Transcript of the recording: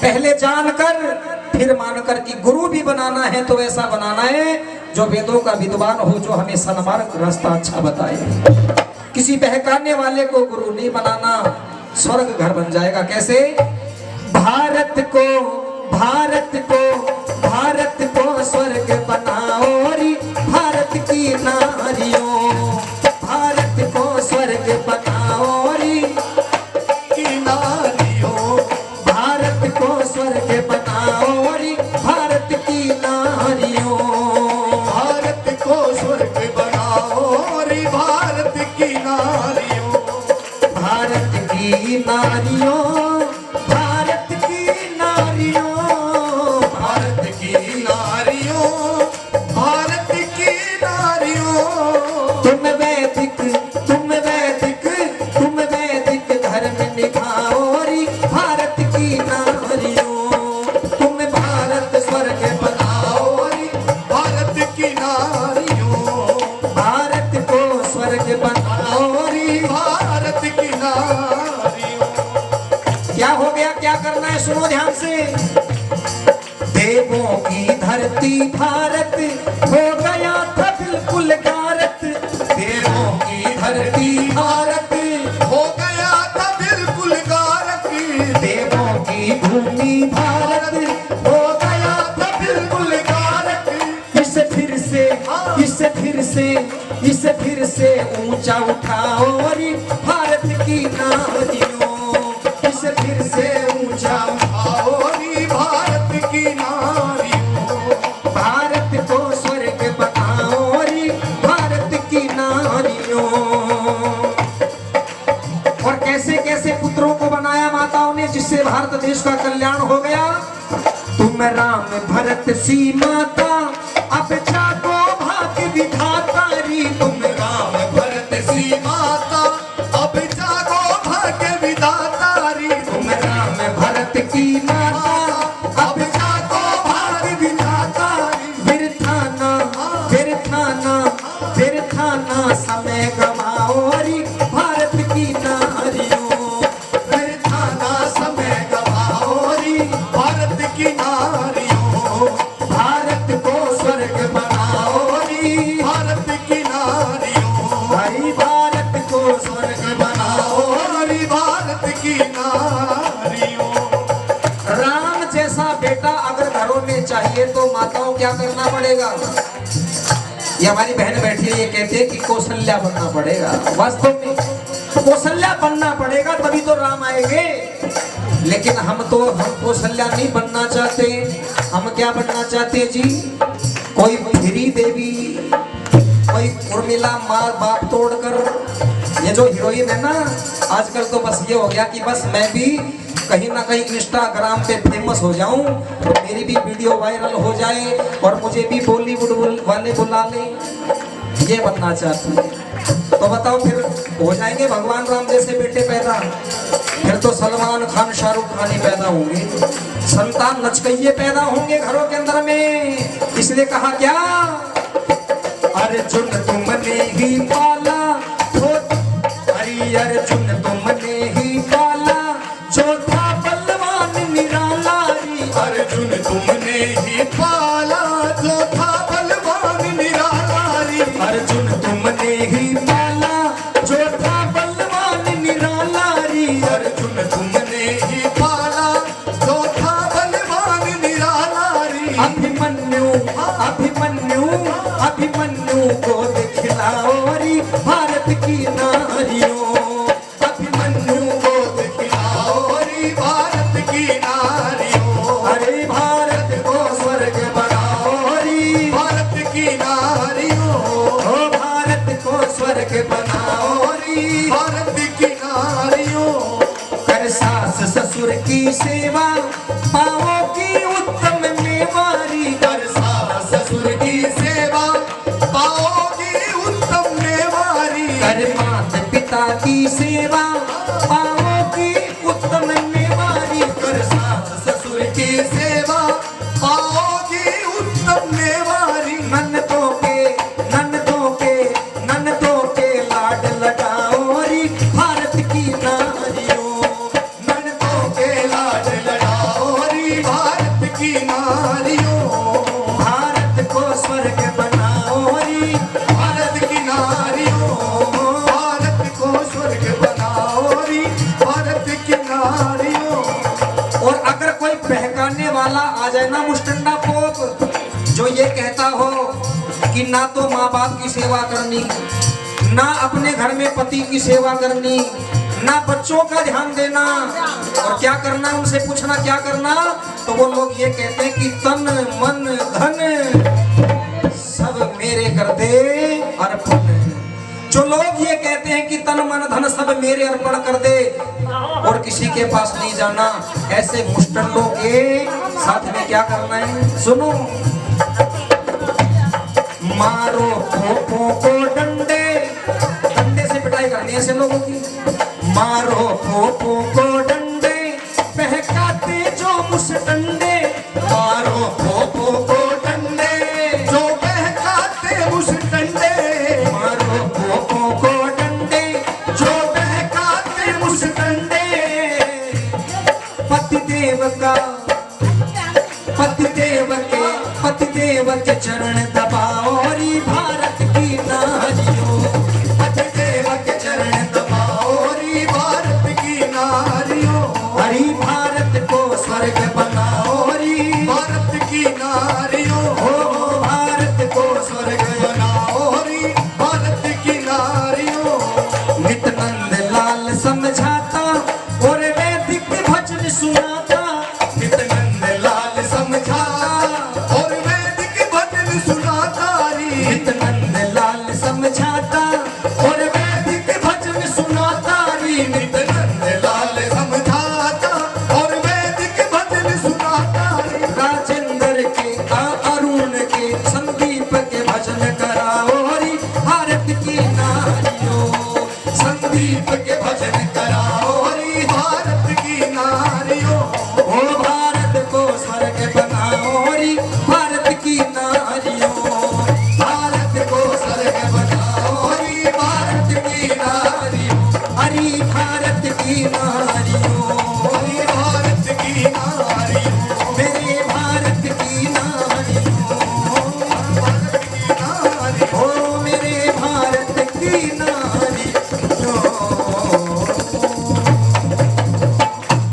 पहले जानकर फिर मानकर कि गुरु भी बनाना है तो ऐसा बनाना है जो वेदों का विद्वान हो, जो हमें सन्मार्ग रास्ता अच्छा बताए। किसी बहकाने वाले को गुरु नहीं बनाना, स्वर्ग घर बन जाएगा। कैसे? भारत को स्वर्ग बनाओ री भारत की नारियों, भारत को स्वर्ग बनाओ री की नारियों, भारत को स्वर्ग बनाओ री भारत की नारियों, भारत को स्वर्ग बनाओ रे भारत की नारियों, भारत की नारियों, भारत की नारियों, भारत की नारियों, भारत की नारियों। तुम वैदिक धर्म निभाओ री भारत की नारियों, तुम भारत स्वर्ग बनाओ री भारत की नारियों, भारत को स्वर्ग बनाओ री। भारत की नारियों। क्या हो गया, क्या करना है, सुनो ध्यान से। देवों की धरती भारत हो गया था बिल्कुल गारत, देवों की धरती भारत हो गया था बिल्कुल गारक, देवों की भूमि भारत हो गया था बिल्कुल गारत। इसे फिर से ऊंचा उठाओ री भारत की नारियों, इसे फिर से ऊंचा आओ री भारत की नारियों, भारत को स्वर्ग बनाओ री भारत की नारियों। और कैसे कैसे पुत्रों को बनाया माताओं ने, जिससे भारत देश का कल्याण हो गया। तुम राम भरत सी माता अब जागो भाग्य विधाता री, तुम राम भरत सी माता अब जागो भाग्य विधाता री, तुम राम भरत की माता अब जागो भाग्य विधाता री। फिर थाना समय गवाओ री भारत की नारियों, फिर थाना समय गवाओ री भारत की नारियों, भारत को स्वर्ग बनाओ री भारत की नारियों, भाई, भारत को स्वर्ग बनाओ। री भारत की नारियों। राम जैसा बेटा अगर घरों में चाहिए तो माताओं क्या करना पड़ेगा? ये हमारी बहन बैठी है, ये कहते हैं कि कौशल्या बनना पड़ेगा। वास्तव में कौशल्या बनना पड़ेगा तभी तो राम आएंगे। लेकिन हम कौशल्या नहीं बनना चाहते। हम क्या बनना चाहते जी? कोई फिरी देवी, कोई उर्मिला मार बाप तोड़कर। ये जो हीरोइन है ना आजकल, तो बस ये हो गया कि बस मैं भी कहीं ना कहीं इंस्टाग्राम पे फेमस हो जाऊं, तो मेरी भी वीडियो वायरल हो जाए और मुझे भी बॉलीवुड वाले बुला लें। ये बनना चाहती है। तो बताओ फिर हो जाएंगे भगवान राम जैसे बेटे पैदा? फिर तो सलमान खान शाहरुख खान ही पैदा होंगे, संतान लचकइये पैदा होंगे घरों के अंदर में। इसलिए कहा क्या, अर्जुन तुमने ही पाला, अर्जुन तुमने ही पाला, जो था बलवान निराला री। अर्जुन तुमने ही पाला, जो था बलवान निराला री, अर्जुन तुमने ही पाला, जो था बलवान निराला री। अर्जुन तुमने ही पाला, जो था बलवान निराला री। अभिमन्यु को दिखलाओ री भारत की नारियों, अभिमन्यु को दिखलाओ री भारत की नारियों, अरे भारत को स्वर्ग बनाओ री भारत की नारियों, ओ भारत को स्वर्ग बनाओ री भारत की नारियों। कर सास ससुर की सेवा पाओगी उत्तम मेवारी, कर सास ससुर की सेवा पाओगी उत्तम मेवारी, कर माता पिता की सेवा पाओगी उत्तम मेवारी। कर सास ससुर की सेवा पाओगी उत्तम मेवारी। ननदों के लाड लगाओ री भारत की नारियों, ननदों के लाड लगाओ री बहकाने वाला आ जाए ना मुस्टंडा पोप, जो ये कहता हो कि ना तो माँ बाप की सेवा करनी, ना अपने घर में पति की सेवा करनी, ना बच्चों का ध्यान देना, और क्या करना उनसे पूछना क्या करना, तो वो लोग ये कहते हैं कि तन मन धन सब मेरे कर दे अर्पण। जो लोग ये कहते हैं कि तन मन धन सब मेरे अर्पण कर दे और किसी के पास नहीं जाना, ऐसे मुस्टंडों के साथ में क्या करना है, सुनो। मारो पोपों को डंडे, डंडे से पिटाई करनी है ऐसे लोगों की। मारो पोपों को डंडे, बहकाते जो मुस्टंडे, मारो पोपों को डंडे, जो बहकाते मुस्टंडे, मारो पोपों को डंडे, जो बहकाते मुस्टंडे, पति देव का